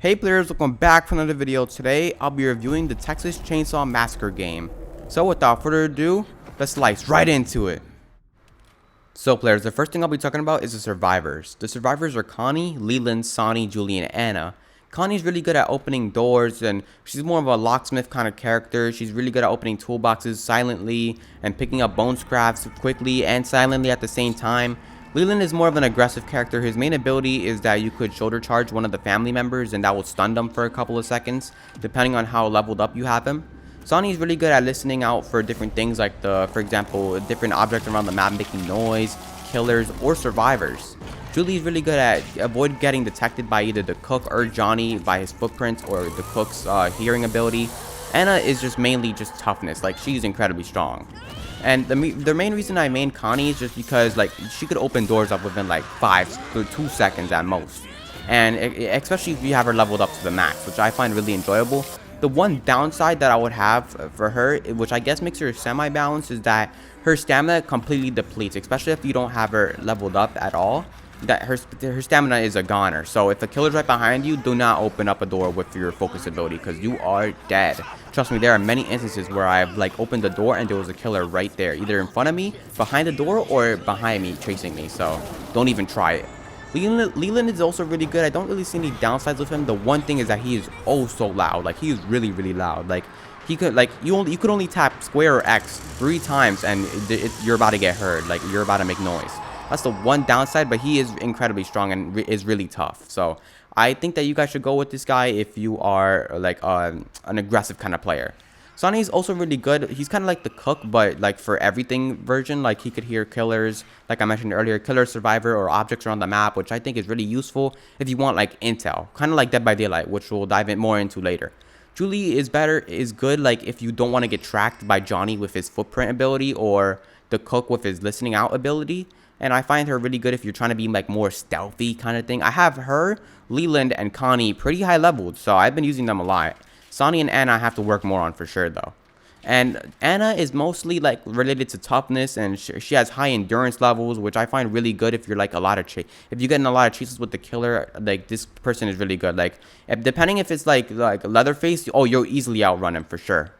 Hey players, welcome back for another video. Today I'll be reviewing the Texas Chainsaw Massacre game. So without further ado, let's slice right into it. So players, the first thing I'll be talking about is the survivors. The survivors are Connie, Leland, Sonny, Julie, and Anna. Connie's really good at opening doors, and she's more of a locksmith kind of character. She's really good at opening toolboxes silently and picking up bone scraps quickly and silently at the same time. Leland is more of an aggressive character. His main ability is that you could shoulder charge one of the family members and that will stun them for a couple of seconds, depending on how leveled up you have him. Sonny is really good at listening out for different things like for example, different objects around the map making noise, killers, or survivors. Julie is really good at avoid getting detected by either the cook or Johnny by his footprints or the cook's hearing ability. Anna is just mainly just toughness, like she's incredibly strong. And the main reason I main Connie is just because like she could open doors up within like 5 to 2 seconds at most. And especially if you have her leveled up to the max, which I find really enjoyable. The one downside that I would have for her, which I guess makes her semi-balanced, is that her stamina completely depletes, especially if you don't have her leveled up at all. That her stamina is a goner. So if a killer's right behind you, do not open up a door with your focus ability because you are dead. Trust me, there are many instances where I've like opened the door and there was a killer right there, either in front of me, behind the door, or behind me chasing me. So don't even try it. Leland is also really good. I don't really see any downsides with him. The one thing is that he is oh so loud. Like he is really loud. Like he could like you could only tap square or X 3 times and you're about to get heard. Like you're about to make noise. That's the one downside, but he is incredibly strong and is really tough. So I think that you guys should go with this guy if you are like an aggressive kind of player. Sonny is also really good. He's kind of like the cook, but like for everything version. Like he could hear killers, like I mentioned earlier, killer, survivor, or objects around the map, which I think is really useful if you want like intel, kind of like Dead by Daylight, which we'll dive in more into later. Julie is good like if you don't want to get tracked by Johnny with his footprint ability or the cook with his listening out ability. And I find her really good if you're trying to be like more stealthy kind of thing. I have her, Leland, and Connie pretty high leveled, so I've been using them a lot. Sonny and Anna I have to work more on for sure though. And Anna is mostly like related to toughness, and she has high endurance levels, which I find really good if you're like if you get in a lot of chases with the killer. Like this person is really good. Like depending if it's like Leatherface, oh you'll easily outrun him for sure.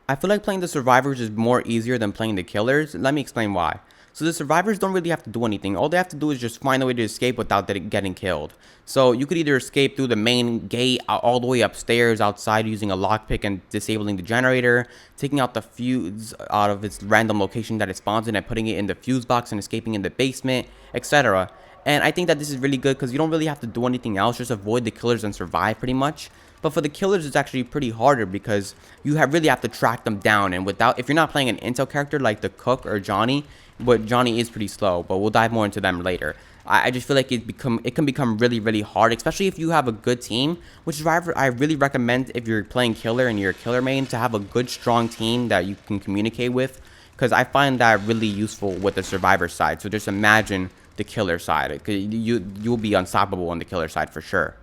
I feel like playing the survivors is more easier than playing the killers. Let me explain why. So the survivors don't really have to do anything. All they have to do is just find a way to escape without getting killed. So you could either escape through the main gate all the way upstairs outside using a lockpick and disabling the generator, taking out the fuse out of its random location that it spawns in and putting it in the fuse box and escaping in the basement, etc. And I think that this is really good because you don't really have to do anything else, just avoid the killers and survive pretty much. But for the killers, it's actually pretty harder because you really have to track them down. And if you're not playing an intel character like the cook or Johnny, but Johnny is pretty slow, but we'll dive more into them later. I just feel like it can become really hard, especially if you have a good team, which is why I really recommend if you're playing killer and you're a killer main to have a good strong team that you can communicate with, because I find that really useful with the survivor side. So just imagine the killer side, because you'll be unstoppable on the killer side for sure.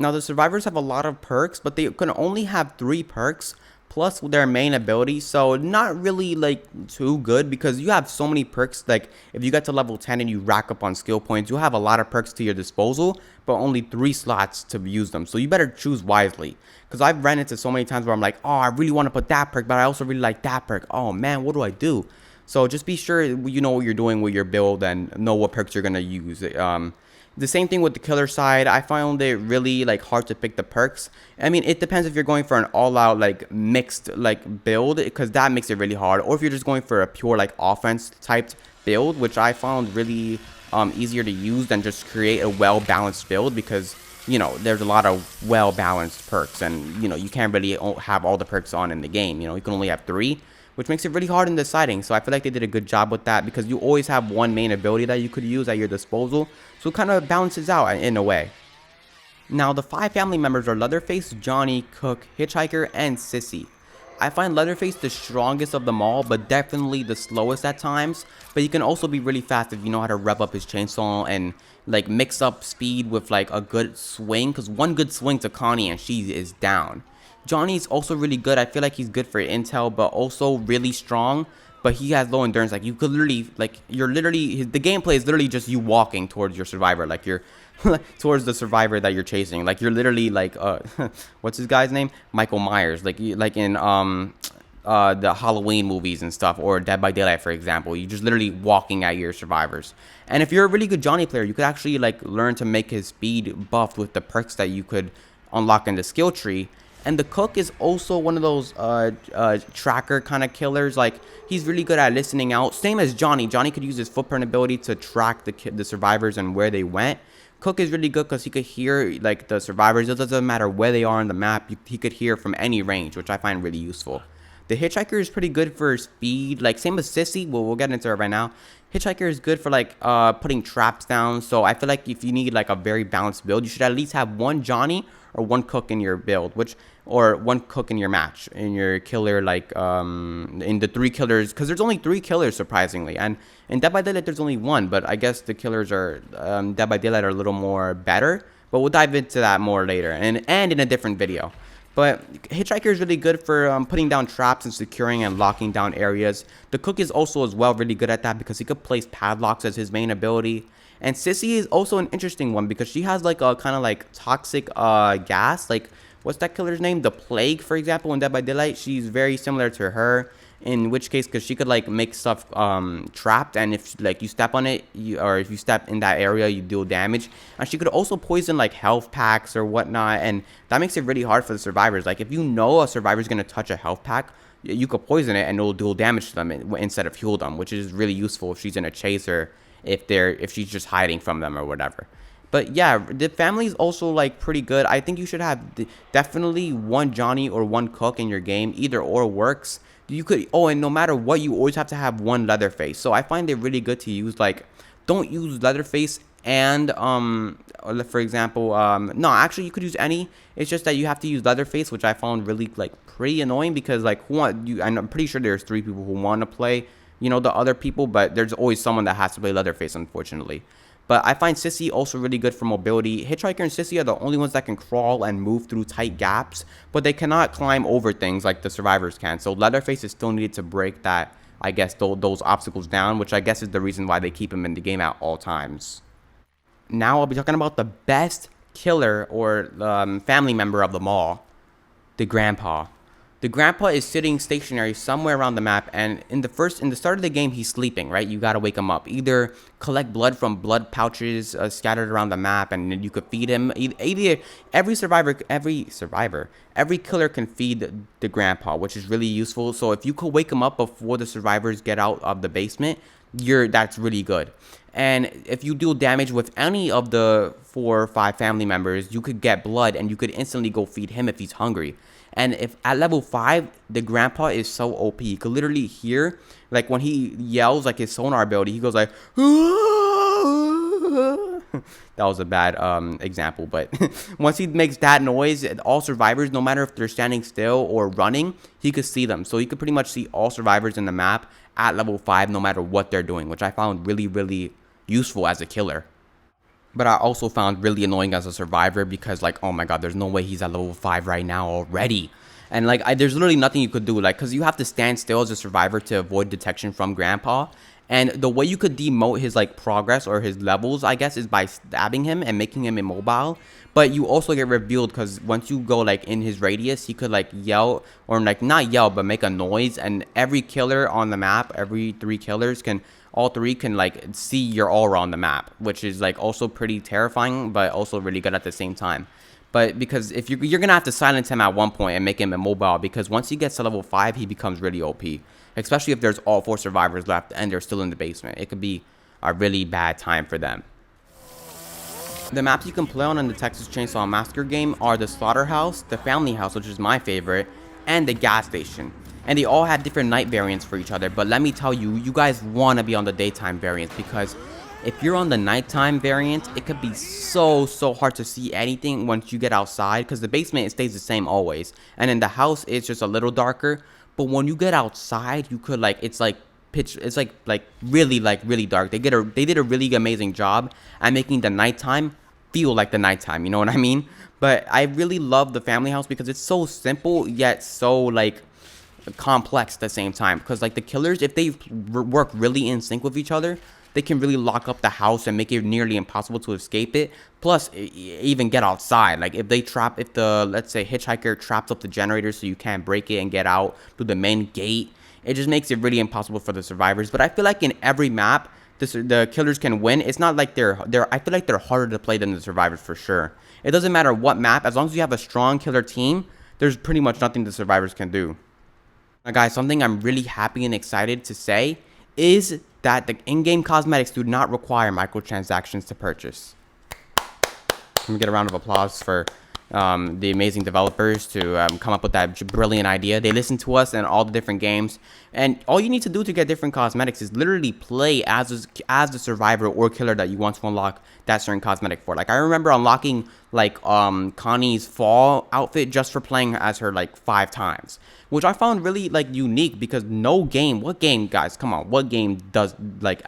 Now the survivors have a lot of perks, but they can only have 3 perks plus their main ability, so not really like too good because you have so many perks. Like if you get to level 10 and you rack up on skill points, you'll have a lot of perks to your disposal, but only 3 slots to use them. So you better choose wisely, because I've ran into so many times where I'm like, oh, I really want to put that perk, but I also really like that perk. Oh man, what do I do? So just be sure you know what you're doing with your build and know what perks you're gonna use. The same thing with the killer side. I found it really like hard to pick the perks. I mean, it depends if you're going for an all-out like mixed like build, because that makes it really hard, or if you're just going for a pure like offense typed build, which I found really easier to use than just create a well-balanced build, because you know there's a lot of well-balanced perks, and you know you can't really have all the perks on in the game. You know you can only have 3, which makes it really hard in deciding. So I feel like they did a good job with that, because you always have one main ability that you could use at your disposal. So it kind of balances out in a way. Now the 5 family members are Leatherface, Johnny, Cook, Hitchhiker, and Sissy. I find Leatherface the strongest of them all, but definitely the slowest at times. But he can also be really fast if you know how to rev up his chainsaw and like mix up speed with like a good swing, because one good swing to Connie and she is down. Johnny's also really good. I feel like he's good for intel, but also really strong. But he has low endurance. Like you could literally, like you're literally, the gameplay is literally just you walking towards your survivor. Like you're towards the survivor that you're chasing. Like you're literally like, what's his guy's name? Michael Myers. Like in the Halloween movies and stuff, or Dead by Daylight, for example. You're just literally walking at your survivors. And if you're a really good Johnny player, you could actually like learn to make his speed buffed with the perks that you could unlock in the skill tree. And the cook is also one of those tracker kind of killers. Like he's really good at listening out, same as Johnny. Johnny could use his footprint ability to track the survivors and where they went. Cook is really good because he could hear like the survivors. It doesn't matter where they are on the map. He could hear from any range, which I find really useful. The Hitchhiker is pretty good for speed, like same as Sissy. We'll get into it right now. Hitchhiker is good for like putting traps down. So I feel like if you need like a very balanced build, you should at least have one Johnny or one cook in your build, or one cook in your match, in your killer, like in the 3 killers, because there's only 3 killers surprisingly, and in Dead by Daylight there's only 1, but I guess the killers are Dead by Daylight are a little more better, but we'll dive into that more later and in a different video. But Hitchhiker is really good for putting down traps and securing and locking down areas. The cook is also as well really good at that because he could place padlocks as his main ability. And Sissy is also an interesting one because she has like a kind of like toxic gas. Like, what's that killer's name? The Plague, for example, in Dead by Daylight. She's very similar to her. In which case, because she could like make stuff trapped, and if like you step on it, or if you step in that area, you deal damage. And she could also poison like health packs or whatnot, and that makes it really hard for the survivors. Like if you know a survivor is gonna touch a health pack, you could poison it and it'll deal damage to them instead of heal them, which is really useful if she's in a chaser, if she's just hiding from them or whatever. But yeah, the family is also like pretty good. I think you should have definitely one Johnny or one cook in your game. Either or works. You could, and no matter what, you always have to have one Leatherface. So I find it really good to use, like, don't use Leatherface and for example, no, actually you could use any. It's just that you have to use Leatherface, which I found really like pretty annoying because like and I'm pretty sure there's 3 people who want to play, you know, the other people, but there's always someone that has to play Leatherface, unfortunately. But I find Sissy also really good for mobility. Hitchhiker and Sissy are the only ones that can crawl and move through tight gaps, but they cannot climb over things like the survivors can. So Leatherface is still needed to break that, I guess, those obstacles down, which I guess is the reason why they keep him in the game at all times. Now I'll be talking about the best killer or family member of them all, the Grandpa. The Grandpa is sitting stationary somewhere around the map, and in the start of the game, he's sleeping, right? You gotta wake him up. Either collect blood from blood pouches scattered around the map, and you could feed him. Every killer can feed the Grandpa, which is really useful. So if you could wake him up before the survivors get out of the basement, that's really good. And if you deal damage with any of the 4 or 5 family members, you could get blood, and you could instantly go feed him if he's hungry. And if at level 5, the Grandpa is so OP. You could literally hear, like when he yells, like his sonar ability, he goes like, that was a bad example, but once he makes that noise, all survivors, no matter if they're standing still or running, he could see them. So he could pretty much see all survivors in the map at level 5, no matter what they're doing, which I found really, really useful as a killer. But I also found really annoying as a survivor because, like, oh my god, there's no way he's at level 5 right now already. And, like, there's literally nothing you could do, like, because you have to stand still as a survivor to avoid detection from Grandpa. And the way you could demote his, like, progress or his levels, I guess, is by stabbing him and making him immobile. But you also get revealed because once you go, like, in his radius, he could, like, yell, or, like, not yell, but make a noise. And every killer on the map, every 3 killers all 3 can like see your aura on the map, which is like also pretty terrifying, but also really good at the same time. But because if you're gonna have to silence him at one point and make him immobile, because once he gets to level 5, he becomes really OP. Especially if there's all 4 survivors left and they're still in the basement, it could be a really bad time for them. The maps you can play on in the Texas Chainsaw Massacre game are the Slaughterhouse, the Family House, which is my favorite, and the gas station. And they all have different night variants for each other. But let me tell you, you guys want to be on the daytime variant, because if you're on the nighttime variant, it could be so hard to see anything once you get outside, because the basement, it stays the same always. And in the house, it's just a little darker. But when you get outside, you could like, it's like pitch, it's like really dark. They did a really amazing job at making the nighttime feel like the nighttime, you know what I mean? But I really love the family house because it's so simple yet so like complex at the same time, because like the killers, if they work really in sync with each other, they can really lock up the house and make it nearly impossible to escape it. Plus even get outside. Like if the, let's say, hitchhiker traps up the generator so you can't break it and get out through the main gate, it just makes it really impossible for the survivors. But I feel like in every map the killers can win. It's not like I feel like they're harder to play than the survivors for sure. It doesn't matter what map, as long as you have a strong killer team, there's pretty much nothing the survivors can do. Now guys, something I'm really happy and excited to say is that the in-game cosmetics do not require microtransactions to purchase. Let me get a round of applause for the amazing developers to come up with that brilliant idea. They listened to us and all the different games, and all you need to do to get different cosmetics is literally play as the survivor or killer that you want to unlock that certain cosmetic for. Like I remember unlocking like Connie's fall outfit just for playing as her like 5 times, which I found really like unique, because no game, what game, guys, come on, what game does like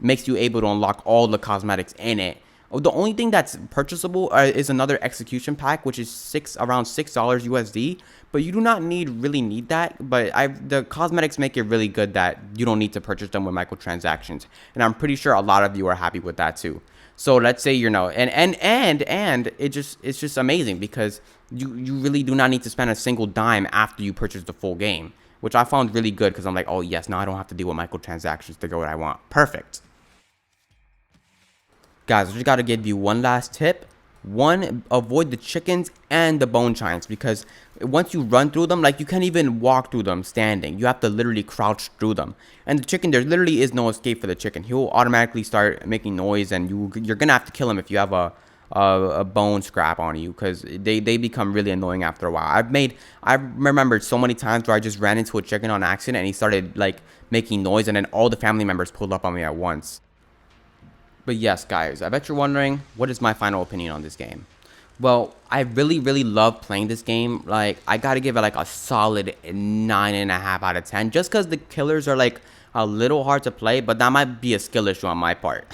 makes you able to unlock all the cosmetics in it? The only thing that's purchasable is another execution pack, which is around $6 USD. But you do not really need that. But the cosmetics make it really good that you don't need to purchase them with microtransactions, and I'm pretty sure a lot of you are happy with that too. So let's say and it's just amazing, because you really do not need to spend a single dime after you purchase the full game, which I found really good, because I'm like, oh yes, now I don't have to deal with microtransactions to get what I want. Perfect. Guys, I just gotta give you one last tip. One, avoid the chickens and the bone chimes, because once you run through them, like you can't even walk through them standing. You have to literally crouch through them. And the chicken, there literally is no escape for the chicken. He'll automatically start making noise, and you're gonna have to kill him if you have a bone scrap on you, because they become really annoying after a while. I remembered so many times where I just ran into a chicken on accident and he started like making noise, and then all the family members pulled up on me at once. But yes, guys, I bet you're wondering, what is my final opinion on this game? Well, I really love playing this game. Like, I gotta give it like a solid 9.5 out of 10, just because the killers are like a little hard to play, but that might be a skill issue on my part.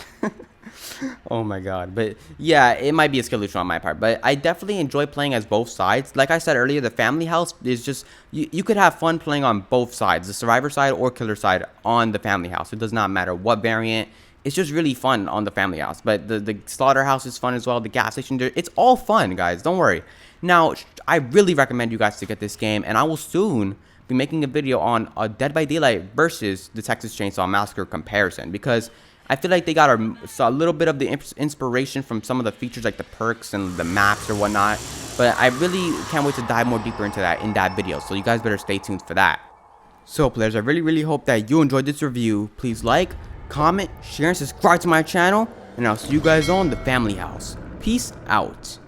Oh my god. But yeah, it might be a skill issue on my part, but I definitely enjoy playing as both sides. Like I said earlier, the family house is just, you could have fun playing on both sides, the survivor side or killer side on the family house. It does not matter what variant. It's just really fun on the family house. But the slaughterhouse is fun as well. The gas station, it's all fun, guys. Don't worry. Now, I really recommend you guys to get this game, and I will soon be making a video on Dead by Daylight versus the Texas Chainsaw Massacre comparison, because I feel like they got a little bit of the inspiration from some of the features, like the perks and the maps or whatnot. But I really can't wait to dive more deeper into that in that video, so you guys better stay tuned for that. So players, I really hope that you enjoyed this review. Please like, comment, share, and subscribe to my channel, and I'll see you guys on the family house. Peace out.